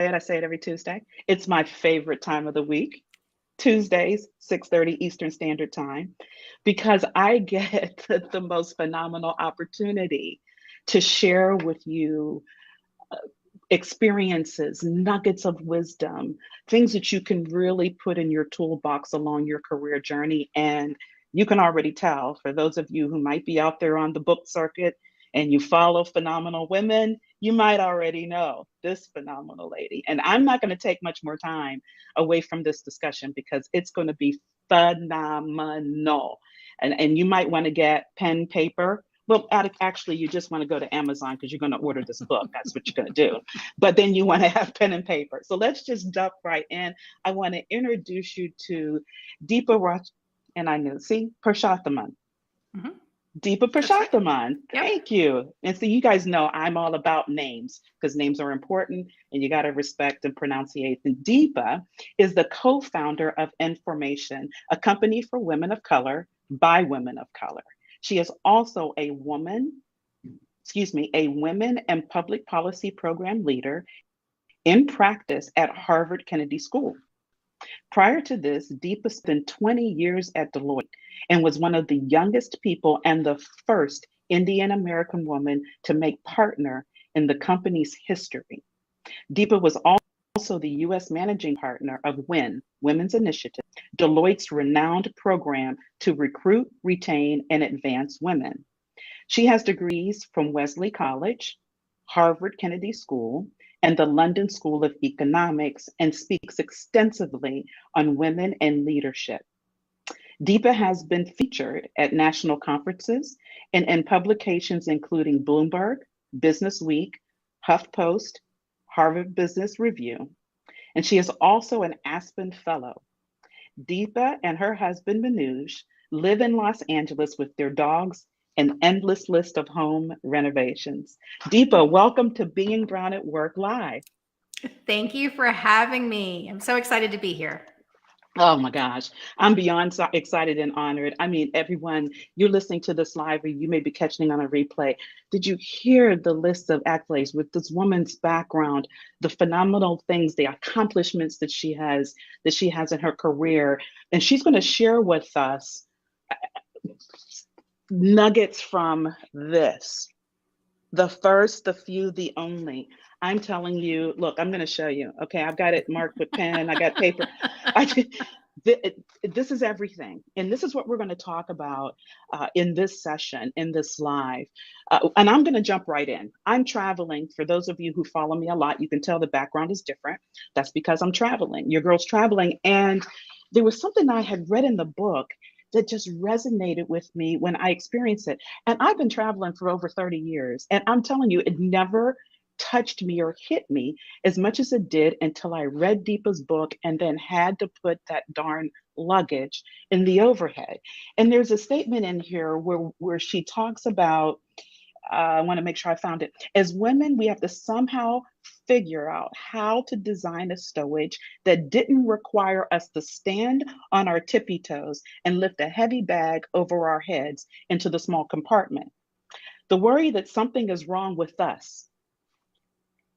I say it every Tuesday. It's my favorite time of the week. Tuesdays, 6:30 Eastern Standard Time, because I get the most phenomenal opportunity to share with you experiences, nuggets of wisdom, things that you can really put in your toolbox along your career journey. And you can already tell, for those of you who might be out there on the book circuit and you follow phenomenal women, you might already know this phenomenal lady. And I'm not going to take much more time away from this discussion because it's going to be phenomenal. And you might want to get pen, paper. Well, actually, you just want to go to Amazon because you're going to order this book. That's what you're going to do. But then you want to have pen and paper. So let's just jump right in. I want to introduce you to Deepa Purushothaman. Mm-hmm. Deepa Purushothaman. Right. Yep. Thank you. And so you guys know I'm all about names because names are important and you got to respect and pronunciate. And Deepa is the co-founder of Information, a company for women of color by women of color. She is also a women and public policy program leader in practice at Harvard Kennedy School. Prior to this, Deepa spent 20 years at Deloitte and was one of the youngest people and the first Indian American woman to make partner in the company's history. Deepa was also the U.S. managing partner of WIN, Women's Initiative, Deloitte's renowned program to recruit, retain, and advance women. She has degrees from Wesley College, Harvard Kennedy School, and the London School of Economics, and speaks extensively on women and leadership. Deepa has been featured at national conferences and in publications including Bloomberg, Business Week, HuffPost, Harvard Business Review, and she is also an Aspen Fellow. Deepa and her husband Manoj live in Los Angeles with their dogs, an endless list of home renovations. Deepa, welcome to Being Brown at Work Live. Thank you for having me. I'm so excited to be here. Oh my gosh, I'm beyond excited and honored. I mean, everyone, you're listening to this live or you may be catching on a replay. Did you hear the list of accolades with this woman's background, the phenomenal things, the accomplishments that she has in her career? And she's going to share with us nuggets from this. The first, the few, the only. I'm telling you, look, I'm going to show you. Okay, I've got it marked with pen. I got paper. This is everything. And this is what we're going to talk about in this session, in this live. And I'm going to jump right in. I'm traveling. For those of you who follow me a lot, you can tell the background is different. That's because I'm traveling. Your girl's traveling. And there was something I had read in the book that just resonated with me when I experienced it. And I've been traveling for over 30 years. And I'm telling you, it never touched me or hit me as much as it did until I read Deepa's book and then had to put that darn luggage in the overhead. And there's a statement in here where she talks about, I want to make sure I found it. As women, we have to somehow figure out how to design a stowage that didn't require us to stand on our tippy toes and lift a heavy bag over our heads into the small compartment. The worry that something is wrong with us.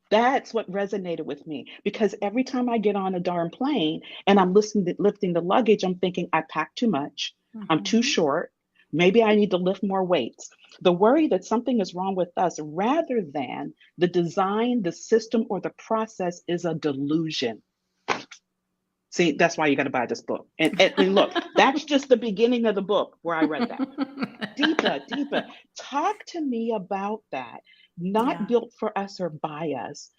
That's what resonated with me, because every time I get on a darn plane and I'm lifting the luggage, I'm thinking I packed too much. Mm-hmm. I'm too short. Maybe I need to lift more weights. The worry that something is wrong with us rather than the design, the system, or the process is a delusion. See, that's why you got to buy this book. And look, that's just the beginning of the book where I read that. Deepa, talk to me about that. Not built for us or by us.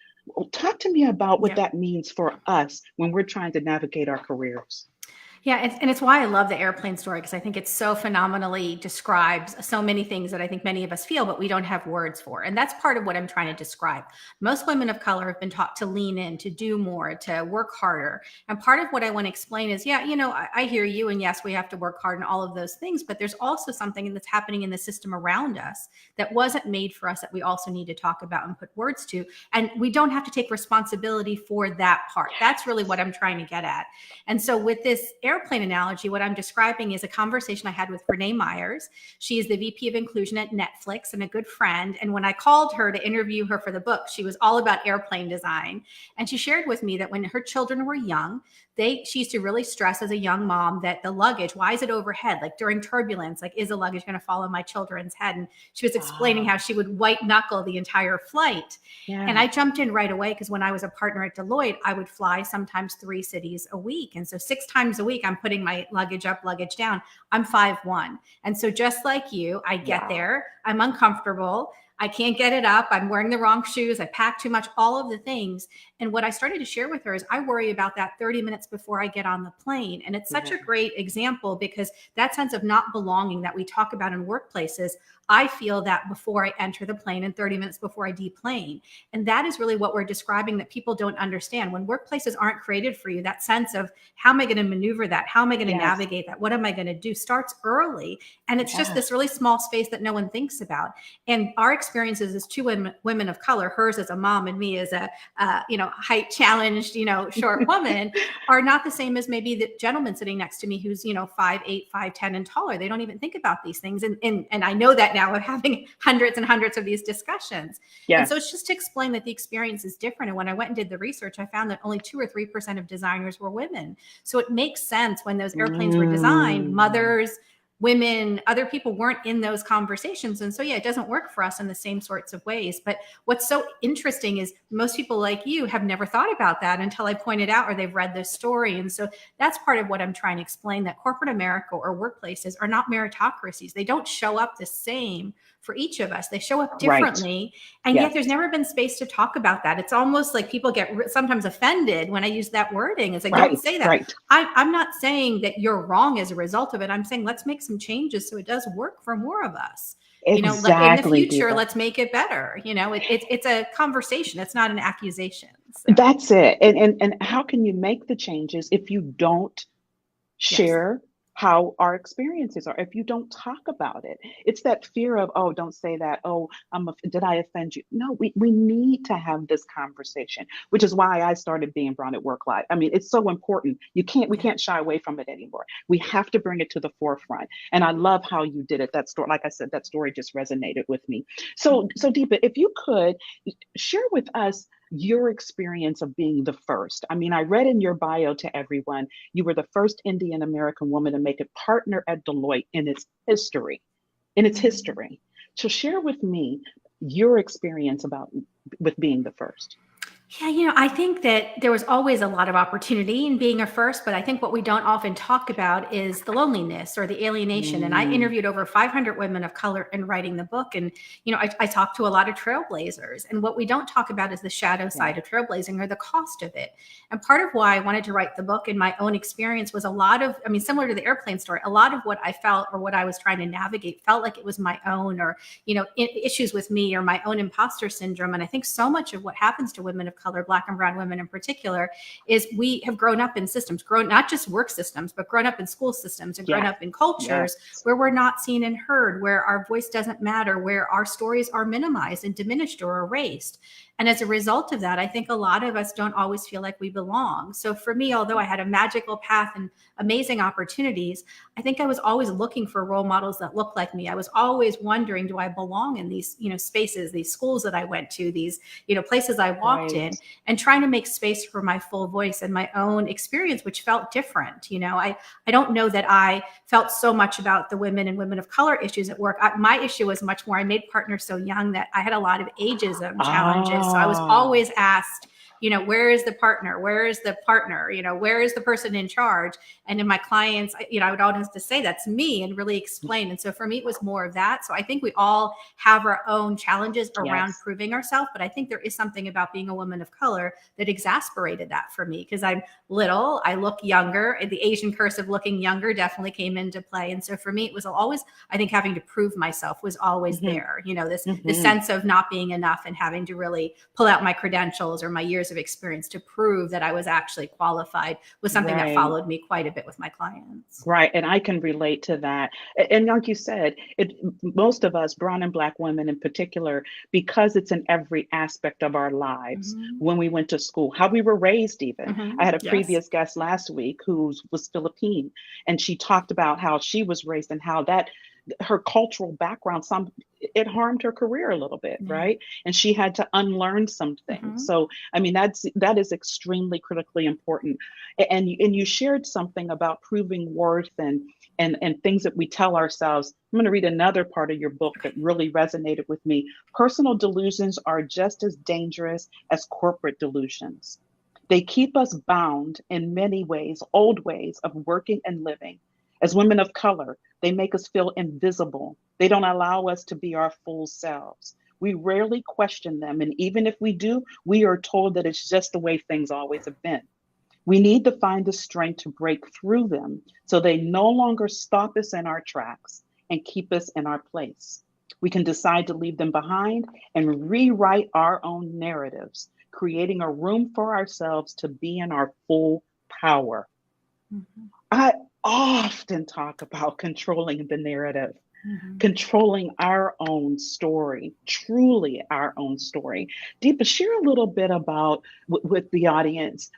Talk to me about what that means for us when we're trying to navigate our careers. Yeah, and it's why I love the airplane story, because I think it so phenomenally describes so many things that I think many of us feel, but we don't have words for. And that's part of what I'm trying to describe. Most women of color have been taught to lean in, to do more, to work harder. And part of what I want to explain is, I hear you. And yes, we have to work hard and all of those things, but there's also something that's happening in the system around us that wasn't made for us that we also need to talk about and put words to. And we don't have to take responsibility for that part. That's really what I'm trying to get at. And so with this airplane airplane analogy, what I'm describing is a conversation I had with Renee Myers. She is the VP of Inclusion at Netflix and a good friend. And when I called her to interview her for the book, she was all about airplane design. And she shared with me that when her children were young, she used to really stress as a young mom that the luggage, why is it overhead? Like during turbulence, like is the luggage going to fall on my children's head? And she was explaining how she would white knuckle the entire flight. Yeah. And I jumped in right away because when I was a partner at Deloitte, I would fly sometimes 3 cities a week. And so 6 times a week, I'm putting my luggage up, luggage down. I'm 5'1". And so just like you, I get there, I'm uncomfortable. I can't get it up. I'm wearing the wrong shoes. I pack too much, all of the things. And what I started to share with her is I worry about that 30 minutes before I get on the plane. And it's such a great example because that sense of not belonging that we talk about in workplaces, I feel that before I enter the plane and 30 minutes before I deplane. And that is really what we're describing that people don't understand. When workplaces aren't created for you, that sense of how am I going to maneuver that? How am I going to navigate that? What am I going to do? Starts early. And it's just this really small space that no one thinks about. And our experiences as 2 women of color, hers as a mom and me as a, height challenged, short woman are not the same as maybe the gentleman sitting next to me who's, 5'8", 5'10" and taller. They don't even think about these things. And I know that now of having hundreds and hundreds of these discussions. Yeah. And so it's just to explain that the experience is different. And when I went and did the research, I found that only 2 or 3% of designers were women. So it makes sense when those airplanes were designed, mothers, women, other people weren't in those conversations. And so, it doesn't work for us in the same sorts of ways. But what's so interesting is most people like you have never thought about that until I pointed out or they've read this story. And so that's part of what I'm trying to explain, that corporate America or workplaces are not meritocracies. They don't show up the same for each of us. They show up differently. And yet there's never been space to talk about that. It's almost like people get sometimes offended when I use that wording. It's like, don't say that. I'm not saying that you're wrong as a result of it. I'm saying, let's make some changes so it does work for more of us. Exactly, in the future, Deepa. Let's make it better. It's a conversation. It's not an accusation. So. That's it. And how can you make the changes if you don't share how our experiences are, if you don't talk about it? It's that fear of, oh, don't say that. Oh, did I offend you? No, we need to have this conversation, which is why I started Being Brown at Work Life. I mean, it's so important. We can't shy away from it anymore. We have to bring it to the forefront. And I love how you did it. That story, like I said, that story just resonated with me. So Deepa, if you could share with us your experience of being the first. I mean, I read in your bio to everyone, you were the first Indian American woman to make it partner at Deloitte in its history. So share with me your experience with being the first. Yeah, I think that there was always a lot of opportunity in being a first, but I think what we don't often talk about is the loneliness or the alienation. And I interviewed over 500 women of color in writing the book. And, I talked to a lot of trailblazers. And what we don't talk about is the shadow side of trailblazing or the cost of it. And part of why I wanted to write the book in my own experience was similar to the airplane story, a lot of what I felt or what I was trying to navigate felt like it was my own or, issues with me or my own imposter syndrome. And I think so much of what happens to women of color, Black and brown women in particular, is we have grown up in systems, not just work systems, but grown up in school systems and grown up in cultures where we're not seen and heard, where our voice doesn't matter, where our stories are minimized and diminished or erased. And as a result of that, I think a lot of us don't always feel like we belong. So for me, although I had a magical path and amazing opportunities, I think I was always looking for role models that looked like me. I was always wondering, do I belong in these, spaces, these schools that I went to, these, places I walked in, and trying to make space for my full voice and my own experience, which felt different. I don't know that I felt so much about the women and women of color issues at work. My issue was much more, I made partners so young that I had a lot of ageism challenges. So I was always asked, where is the partner? Where is the partner? Where is the person in charge? And in my clients, I would always have to say that's me and really explain. And so for me, it was more of that. So I think we all have our own challenges around proving ourselves. But I think there is something about being a woman of color that exasperated that for me because I'm little, I look younger. The Asian curse of looking younger definitely came into play. And so for me, it was always, I think having to prove myself was always there. This sense of not being enough and having to really pull out my credentials or my years years of experience to prove that I was actually qualified was something that Right. followed me quite a bit with my clients. Right, and I can relate to that. And like you said, most of us, brown and black women in particular, because it's in every aspect of our lives. Mm-hmm. When we went to school, how we were raised, even. Mm-hmm. I had a Yes. previous guest last week who was Philippine, and she talked about how she was raised and how that her cultural background, some it harmed her career a little bit, Yeah. right? And she had to unlearn some things. Mm-hmm. So I mean, that is extremely critically important. And you shared something about proving worth and things that we tell ourselves. I'm going to read another part of your book that really resonated with me. Personal delusions are just as dangerous as corporate delusions. They keep us bound in many ways, old ways of working and living. As women of color, they make us feel invisible. They don't allow us to be our full selves. We rarely question them. And even if we do, we are told that it's just the way things always have been. We need to find the strength to break through them so they no longer stop us in our tracks and keep us in our place. We can decide to leave them behind and rewrite our own narratives, creating a room for ourselves to be in our full power. Mm-hmm. I often talk about controlling the narrative, Mm-hmm. controlling our own story, truly our own story. Deepa, share a little bit about with the audience.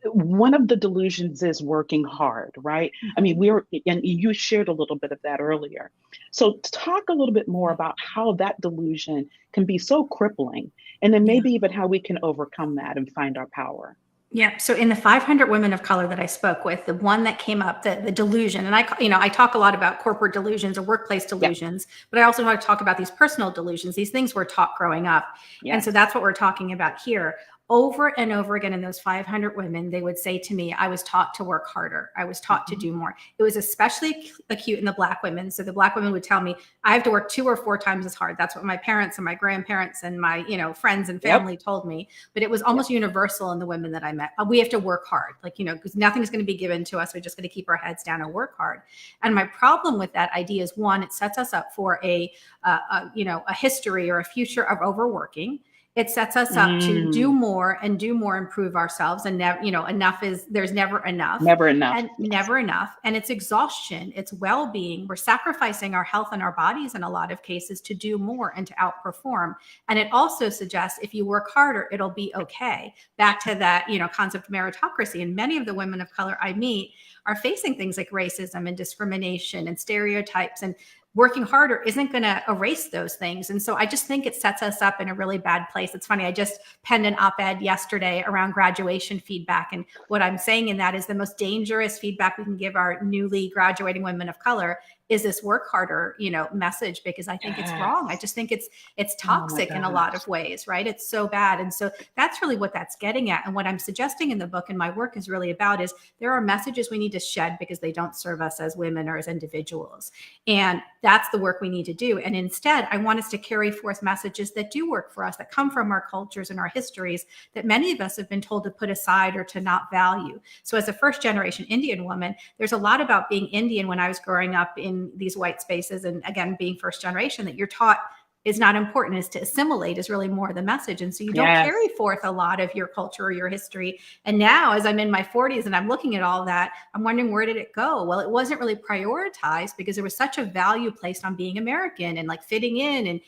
One of the delusions is working hard, right? I mean, Mm-hmm. and you shared a little bit of that earlier. So, talk a little bit more about how that delusion can be so crippling, and then Yeah. maybe even how we can overcome that and find our power. Yeah. So in the 500 women of color that I spoke with, the one that came up, the delusion, and I talk a lot about corporate delusions or workplace Yeah. delusions, but I also want to talk about these personal delusions, these things we're taught growing up. And so Yes. that's what we're talking about here. Over and over again in those 500 women, they would say to me, I was taught to work harder. I was taught to Mhm. do more. It was especially acute in the black women. So the black women would tell me, I have to work 2 or 4 times as hard. That's what my parents and my grandparents and my, friends and Yep. family told me. But it was Yep. almost universal in the women that I met. We have to work hard, because nothing's going to be given to us. We're just going to keep our heads down and work hard. And my problem with that idea is, one, it sets us up for a history or a future of overworking. It sets us up to do Mm. more and do more, improve ourselves. And there's never enough. Never enough. And Yes. never enough. And it's exhaustion, it's well-being. We're sacrificing our health and our bodies in a lot of cases to do more and to outperform. And it also suggests if you work harder, it'll be okay. Back to that, concept of meritocracy. And many of the women of color I meet are facing things like racism and discrimination and stereotypes, and working harder isn't going to erase those things. And so I just think it sets us up in a really bad place. It's funny. I just penned an op-ed yesterday around graduation feedback. And what I'm saying in that is the most dangerous feedback we can give our newly graduating women of color is this work harder, message, because I think it's wrong. I Yes. just think it's Oh my toxic in a lot gosh. of ways, right? It's so bad. And so that's really what that's getting at. And what I'm suggesting in the book and my work is really about is there are messages we need to shed because they don't serve us as women or as individuals. And that's the work we need to do. And instead, I want us to carry forth messages that do work for us, that come from our cultures and our histories that many of us have been told to put aside or to not value. So as a first generation Indian woman, there's a lot about being Indian when I was growing up in these white spaces. And again, being first generation, that you're taught is not important, is to assimilate is really more the message. And so you don't carry Yes. forth a lot of your culture or your history. And now as I'm in my 40s and I'm looking at all that, I'm wondering, where did it go? Well, it wasn't really prioritized because there was such a value placed on being American and like fitting in and,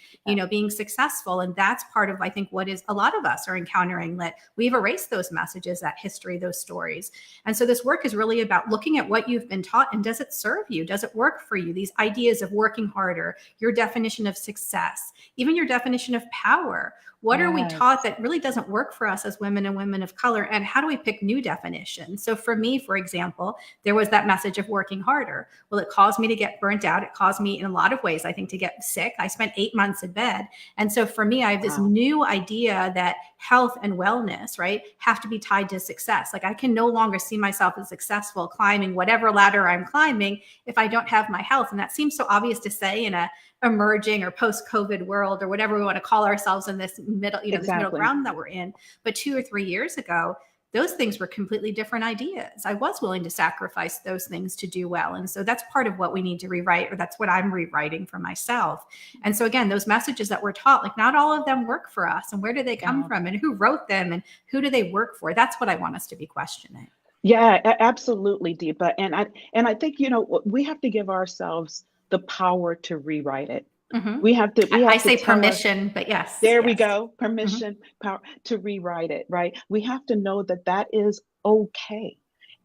being successful. And that's part of, I think, what is a lot of us are encountering, that we've erased those messages, that history, those stories. And so this work is really about looking at what you've been taught and does it serve you? Does it work for you? These ideas of working harder, your definition of success, even your definition of power. What are we taught Yes. that really doesn't work for us as women and women of color? And how do we pick new definitions? So for me, for example, there was that message of working harder. Well, it caused me to get burnt out. It caused me in a lot of ways, I think, to get sick. I spent 8 months in bed. And so for me, I have this Wow. new idea that health and wellness, right, have to be tied to success. Like I can no longer see myself as successful climbing whatever ladder I'm climbing if I don't have my health. And that seems so obvious to say in a emerging or post-COVID world or whatever we want to call ourselves in this middle, this middle Exactly. ground that we're in. But 2 or 3 years ago, those things were completely different ideas. I was willing to sacrifice those things to do well. And so that's part of what we need to rewrite, or that's what I'm rewriting for myself. And so again, those messages that we're taught, like not all of them work for us. And where do they come from? And who wrote them? And who do they work for? That's what I want us to be questioning. Yeah, absolutely, Deepa. And I think, we have to give ourselves the power to rewrite it. Mm-hmm. We have to say permission, but yes. There we go. Permission, power to rewrite it, right? We have to know that that is okay.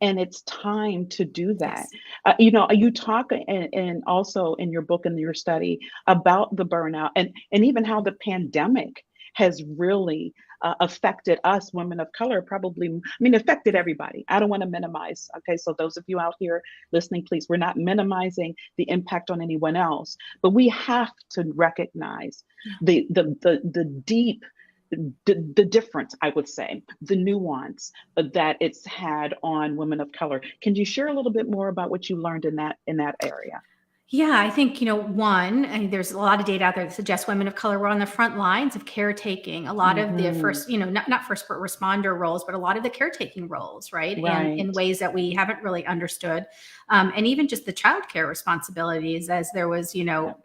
And it's time to do that. Yes. You talk and also in your book and your study about the burnout and even how the pandemic has really affected us women of color, affected everybody. I don't want to minimize. Okay, so those of you out here listening, please, we're not minimizing the impact on anyone else, but we have to recognize the deep, the difference, I would say, the nuance that it's had on women of color. Can you share a little bit more about what you learned in that area? Yeah, I think, there's a lot of data out there that suggests women of color were on the front lines of caretaking. A lot of the first, not first responder roles, but a lot of the caretaking roles, right? And in ways that we haven't really understood. And even just the childcare responsibilities, as there was,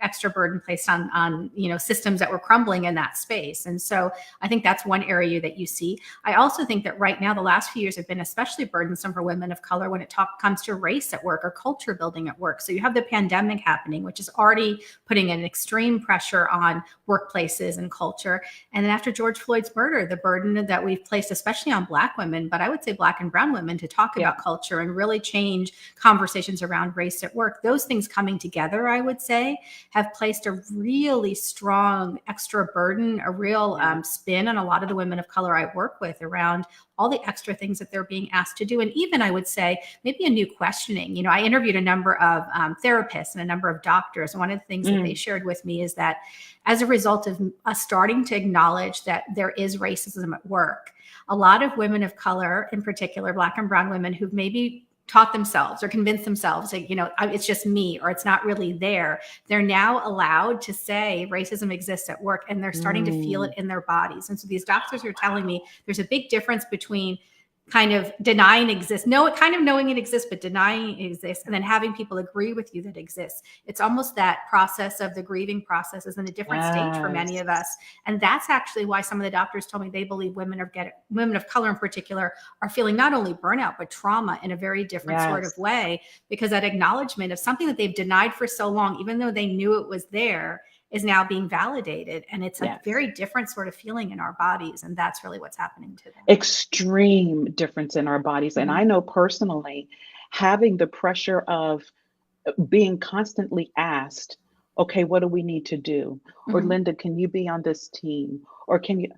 extra burden placed on, systems that were crumbling in that space. And so I think that's one area that you see. I also think that right now, the last few years have been especially burdensome for women of color when it comes to race at work or culture building at work. So you have the pandemic happening, which is already putting an extreme pressure on workplaces and culture. And then after George Floyd's murder, the burden that we've placed, especially on Black women, but I would say Black and brown women, to talk about culture and really change conversations around race at work. Those things coming together, I would say, have placed a really strong extra burden, a real spin on a lot of the women of color I work with around all the extra things that they're being asked to do. And even, I would say, maybe a new questioning. I interviewed a number of therapists and a number of doctors. And one of the things that they shared with me is that as a result of us starting to acknowledge that there is racism at work, a lot of women of color, in particular, Black and brown women who've maybe taught themselves or convinced themselves that, it's just me, or it's not really there. They're now allowed to say racism exists at work, and they're starting to feel it in their bodies. And so these doctors are telling me there's a big difference between kind of denying it exists, kind of knowing it exists, but denying it exists, and then having people agree with you that it exists. It's almost that process of the grieving process is in a different stage for many of us. And that's actually why some of the doctors told me they believe women of color in particular are feeling not only burnout, but trauma in a very different sort of way, because that acknowledgement of something that they've denied for so long, even though they knew it was there, is now being validated. And it's a very different sort of feeling in our bodies. And that's really what's happening to them. Extreme difference in our bodies. And I know personally, having the pressure of being constantly asked, okay, what do we need to do? Or Linda, can you be on this team? Or can you,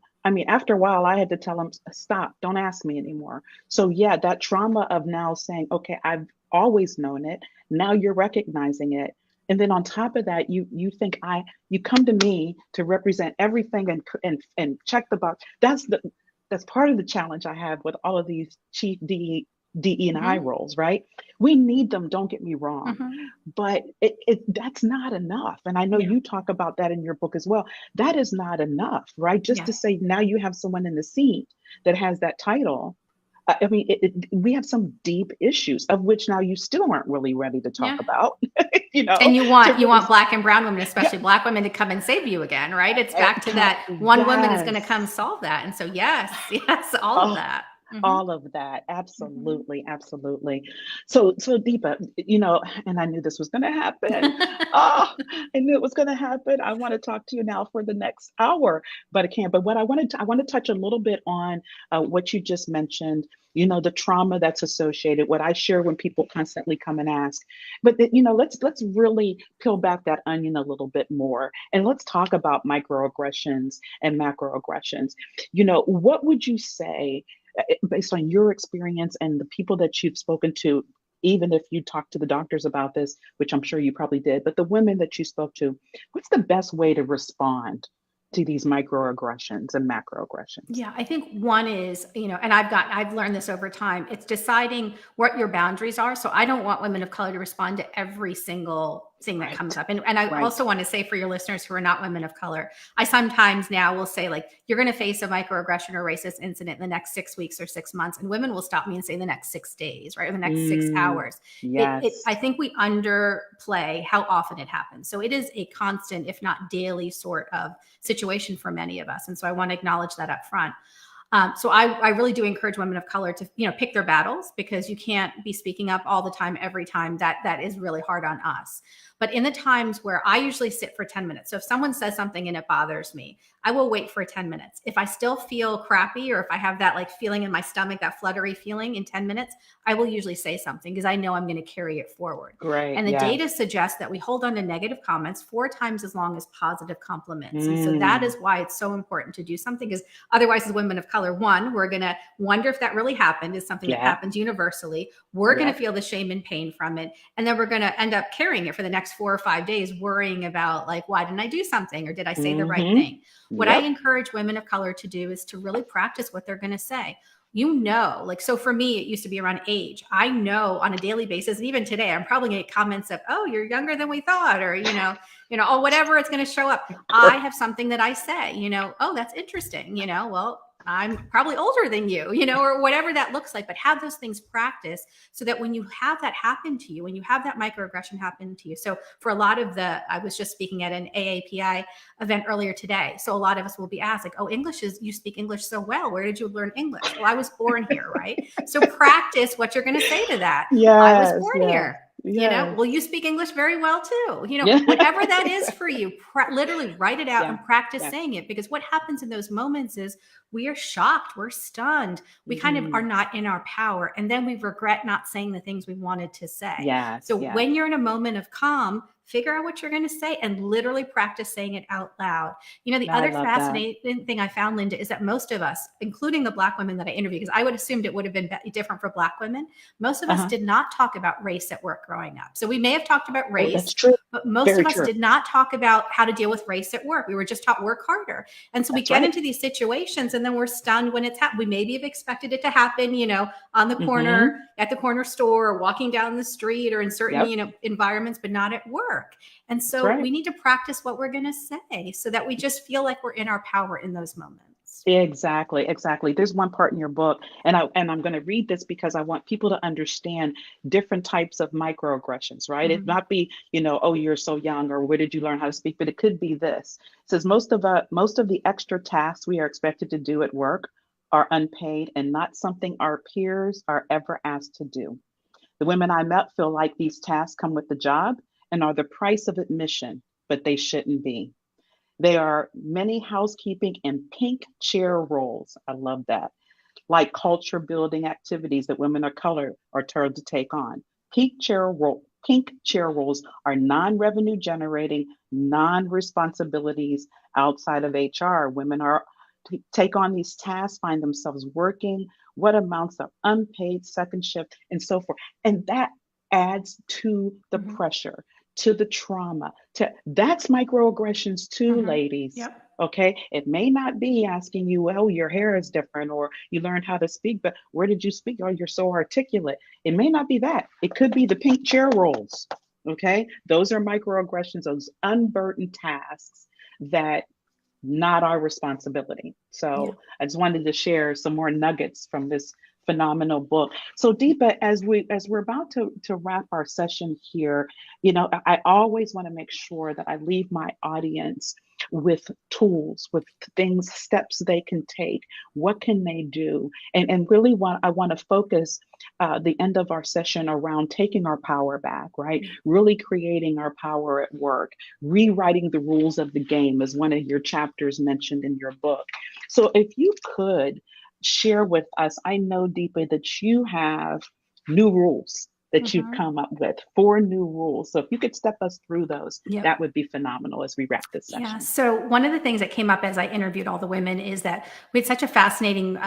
after a while, I had to tell them, stop, don't ask me anymore. So that trauma of now saying, okay, I've always known it. Now you're recognizing it. And then on top of that, you think you come to me to represent everything and check the box. That's part of the challenge I have with all of these chief DE&I roles, right? We need them, don't get me wrong, but that's not enough. And I know you talk about that in your book as well. That is not enough, right? Just to say now you have someone in the seat that has that title. We have some deep issues of which now you still aren't really ready to talk about, And you want Black and brown women, especially Black women, to come and save you again, right? It's back to that one woman is going to come solve that. And so, yes, all of that. All of that. Absolutely. Absolutely. So Deepa, and I knew this was going to happen. I knew it was going to happen. I want to talk to you now for the next hour, but I can't. But what I want to touch a little bit on what you just mentioned, the trauma that's associated, what I share when people constantly come and ask. But, let's really peel back that onion a little bit more. And let's talk about microaggressions and macroaggressions. What would you say, based on your experience and the people that you've spoken to, even if you talked to the doctors about this, which I'm sure you probably did, but the women that you spoke to, what's the best way to respond to these microaggressions and macroaggressions? Yeah, I think one is, and I've learned this over time, it's deciding what your boundaries are. So I don't want women of color to respond to every single thing that comes up. And I Right. also want to say for your listeners who are not women of color, I sometimes now will say, like, you're going to face a microaggression or racist incident in the next 6 weeks or 6 months. And women will stop me and say the next 6 days, right? Or the next 6 hours. Yes. I think we underplay how often it happens. So it is a constant, if not daily, sort of situation for many of us. And so I want to acknowledge that up front. So I really do encourage women of color to, pick their battles, because you can't be speaking up all the time, every time. That is really hard on us. But in the times where I usually sit for 10 minutes, so if someone says something and it bothers me, I will wait for 10 minutes. If I still feel crappy, or if I have that like feeling in my stomach, that fluttery feeling in 10 minutes, I will usually say something, because I know I'm going to carry it forward. Great. And the Yes. data suggests that we hold on to negative comments 4 times as long as positive compliments. And so that is why it's so important to do something, because otherwise, as women of color, one, we're going to wonder if that really happened, is something that happens universally. We're going to feel the shame and pain from it. And then we're going to end up carrying it for the next 4 or 5 days, worrying about, like, why didn't I do something? Or did I say the right thing? What I encourage women of color to do is to really practice what they're going to say. Like, so for me, it used to be around age. I know on a daily basis, and even today, I'm probably going to get comments of, oh, you're younger than we thought, or, or whatever it's going to show up. I have something that I say, oh, that's interesting, well, I'm probably older than you, or whatever that looks like. But have those things practice, so that when you have that happen to you, when you have that microaggression happen to you. So for a lot of I was just speaking at an AAPI event earlier today. So a lot of us will be asked, like, oh, you speak English so well. Where did you learn English? Well, I was born here, right? So practice what you're going to say to that. I was born here. Well, you speak English very well too. Whatever that is for you, literally write it out and practice saying it. Because what happens in those moments is we are shocked, we're stunned, we kind of are not in our power, and then we regret not saying the things we wanted to say. So when you're in a moment of calm, figure out what you're going to say and literally practice saying it out loud. The other fascinating thing I found, Linda, is that most of us, including the Black women that I interviewed, because I would assumed it would have been different for Black women, most of us did not talk about race at work growing up. So we may have talked about race, that's true. But most of us did not talk about how to deal with race at work. We were just taught work harder. And so we get into these situations, and then we're stunned when it's happened. We maybe have expected it to happen, on the corner, at the corner store, or walking down the street, or in certain, environments, but not at work. And so we need to practice what we're going to say, so that we just feel like we're in our power in those moments. Exactly. There's one part in your book, and I'm going to read this because I want people to understand different types of microaggressions, right? It not be, oh, you're so young, or where did you learn how to speak? But it could be this. It says most of the extra tasks we are expected to do at work are unpaid and not something our peers are ever asked to do. The women I met feel like these tasks come with the job and are the price of admission, but they shouldn't be. There are many housekeeping and pink chair roles. I love that. Like culture building activities that women of color are told to take on. Pink chair roles are non-revenue generating, non-responsibilities outside of HR. Women are to take on these tasks, find themselves working what amounts of unpaid second shift and so forth. And that adds to the pressure, to the trauma, that's microaggressions too, ladies. Okay. It may not be asking you, well, your hair is different, or you learned how to speak, but where did you speak? Oh, you're so articulate. It may not be that. It could be the pink chair rolls. Okay. Those are microaggressions, those unburdened tasks that not our responsibility. So I just wanted to share some more nuggets from this phenomenal book. So Deepa, as we're about to wrap our session here, I always want to make sure that I leave my audience with tools, with things, steps they can take. What can they do? And really I want to focus the end of our session around taking our power back, right? Really creating our power at work, rewriting the rules of the game, as one of your chapters mentioned in your book. So if you could share with us, I know, Deepa, that you have new rules that you've come up with, 4 new rules. So if you could step us through those, that would be phenomenal as we wrap this session. Yeah. So one of the things that came up as I interviewed all the women is that we had such a fascinating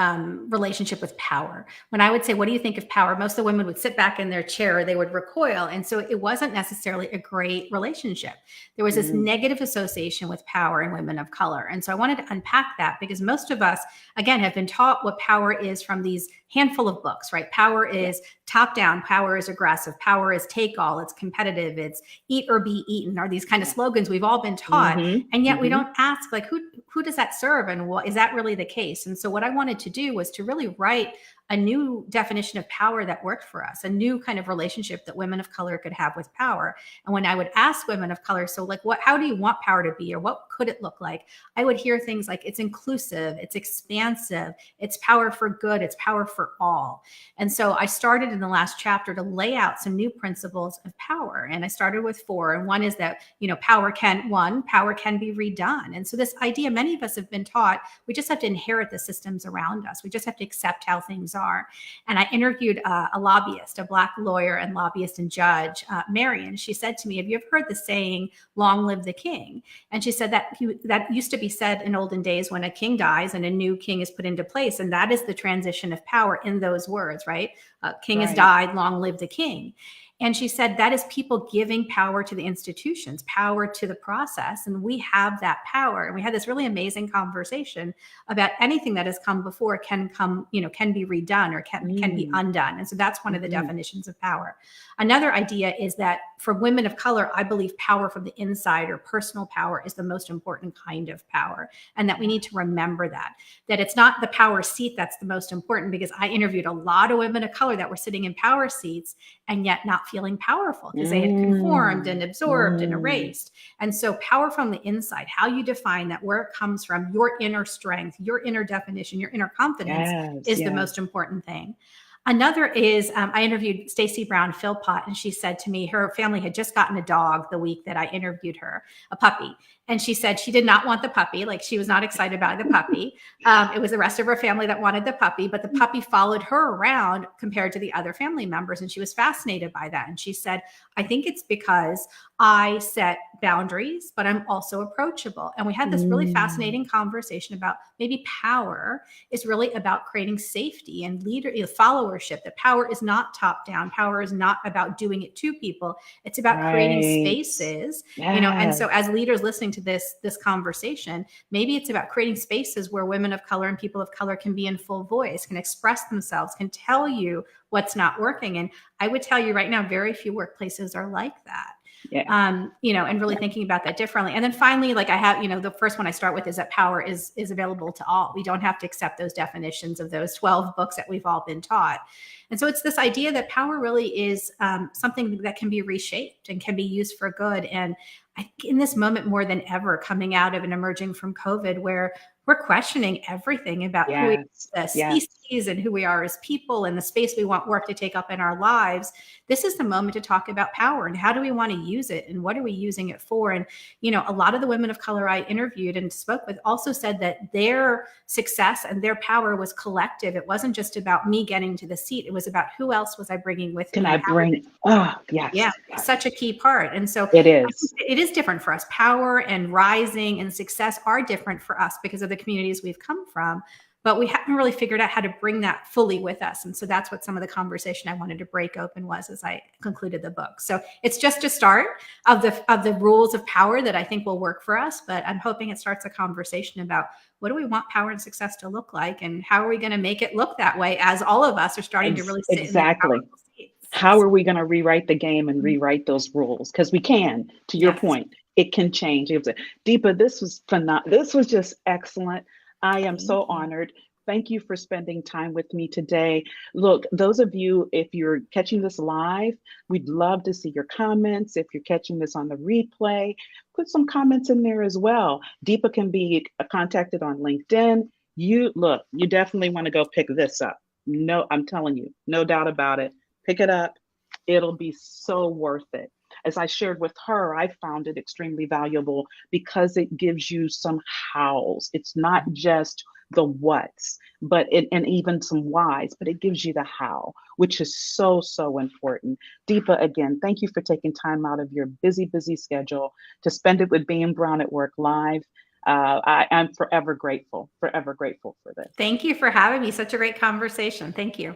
relationship with power. When I would say, what do you think of power? Most of the women would sit back in their chair, or they would recoil. And so it wasn't necessarily a great relationship. There was this negative association with power in women of color. And so I wanted to unpack that, because most of us, again, have been taught what power is from these handful of books, right? Power is top down, power is aggressive, power is take all, it's competitive, it's eat or be eaten, are these kind of slogans we've all been taught. And yet we don't ask, like, who does that serve? And what is that really the case? And so what I wanted to do was to really write a new definition of power that worked for us, a new kind of relationship that women of color could have with power. And when I would ask women of color, so like, how do you want power to be, or what could it look like? I would hear things like, it's inclusive, it's expansive, it's power for good, it's power for all. And so I started in the last chapter to lay out some new principles of power. And I started with 4. And one is that, power can be redone. And so this idea, many of us have been taught, we just have to inherit the systems around us. We just have to accept how things are. And I interviewed a lobbyist, a Black lawyer and lobbyist and judge, Marion. She said to me, have you ever heard the saying, long live the king? And she said that used to be said in olden days when a king dies and a new king is put into place. And that is the transition of power in those words, right? King has died, long live the king. And she said that is people giving power to the institutions, power to the process. And we have that power. And we had this really amazing conversation about anything that has come before can be redone or can be undone. And so that's one of the definitions of power. Another idea is that for women of color, I believe power from the inside, or personal power, is the most important kind of power. And that we need to remember that it's not the power seat that's the most important, because I interviewed a lot of women of color that were sitting in power seats and yet not feeling powerful because they had conformed and absorbed and erased. And so power from the inside, how you define that, where it comes from, your inner strength, your inner definition, your inner confidence is the most important thing. Another is, I interviewed Stacey Brown Philpott, and she said to me, her family had just gotten a dog the week that I interviewed her, a puppy. And she said she did not want the puppy. Like, she was not excited about the puppy. It was the rest of her family that wanted the puppy, but the puppy followed her around compared to the other family members. And she was fascinated by that. And she said, I think it's because I set boundaries, but I'm also approachable. And we had this really fascinating conversation about maybe power is really about creating safety and followership. That power is not top down. Power is not about doing it to people. It's about creating spaces, and so as leaders listening to this conversation, maybe it's about creating spaces where women of color and people of color can be in full voice, can express themselves, can tell you what's not working. And I would tell you right now, very few workplaces are like that. And really thinking about that differently. And then finally, like I have, the first one I start with is that power is available to all. We don't have to accept those definitions of those 12 books that we've all been taught. And so it's this idea that power really is something that can be reshaped and can be used for good. And I think in this moment more than ever, coming out of and emerging from COVID, where we're questioning everything about who we are as a species and who we are as people and the space we want work to take up in our lives. This is the moment to talk about power and how do we want to use it and what are we using it for? And, a lot of the women of color I interviewed and spoke with also said that their success and their power was collective. It wasn't just about me getting to the seat. It was about who else was I bringing with me. Can I bring? Such a key part. And so it is different for us. Power and rising and success are different for us because of the communities we've come from, but we haven't really figured out how to bring that fully with us. And so that's what some of the conversation I wanted to break open was as I concluded the book. So it's just a start of the rules of power that I think will work for us, but I'm hoping it starts a conversation about what do we want power and success to look like and how are we going to make it look that way as all of us are starting to really sit in these powerful seats. How are we going to rewrite the game and rewrite those rules? Because we can, to your point, it can change. Deepa, this was phenomenal. This was just excellent. I am so honored. Thank you for spending time with me today. Look, those of you, if you're catching this live, we'd love to see your comments. If you're catching this on the replay, put some comments in there as well. Deepa can be contacted on LinkedIn. You definitely want to go pick this up. No, I'm telling you, no doubt about it. Pick it up. It'll be so worth it. As I shared with her, I found it extremely valuable because it gives you some hows. It's not just the what's, and even some whys, but it gives you the how, which is so, so important. Deepa, again, thank you for taking time out of your busy, busy schedule to spend it with Being Brown at Work Live. I'm forever grateful for this. Thank you for having me. Such a great conversation. Thank you.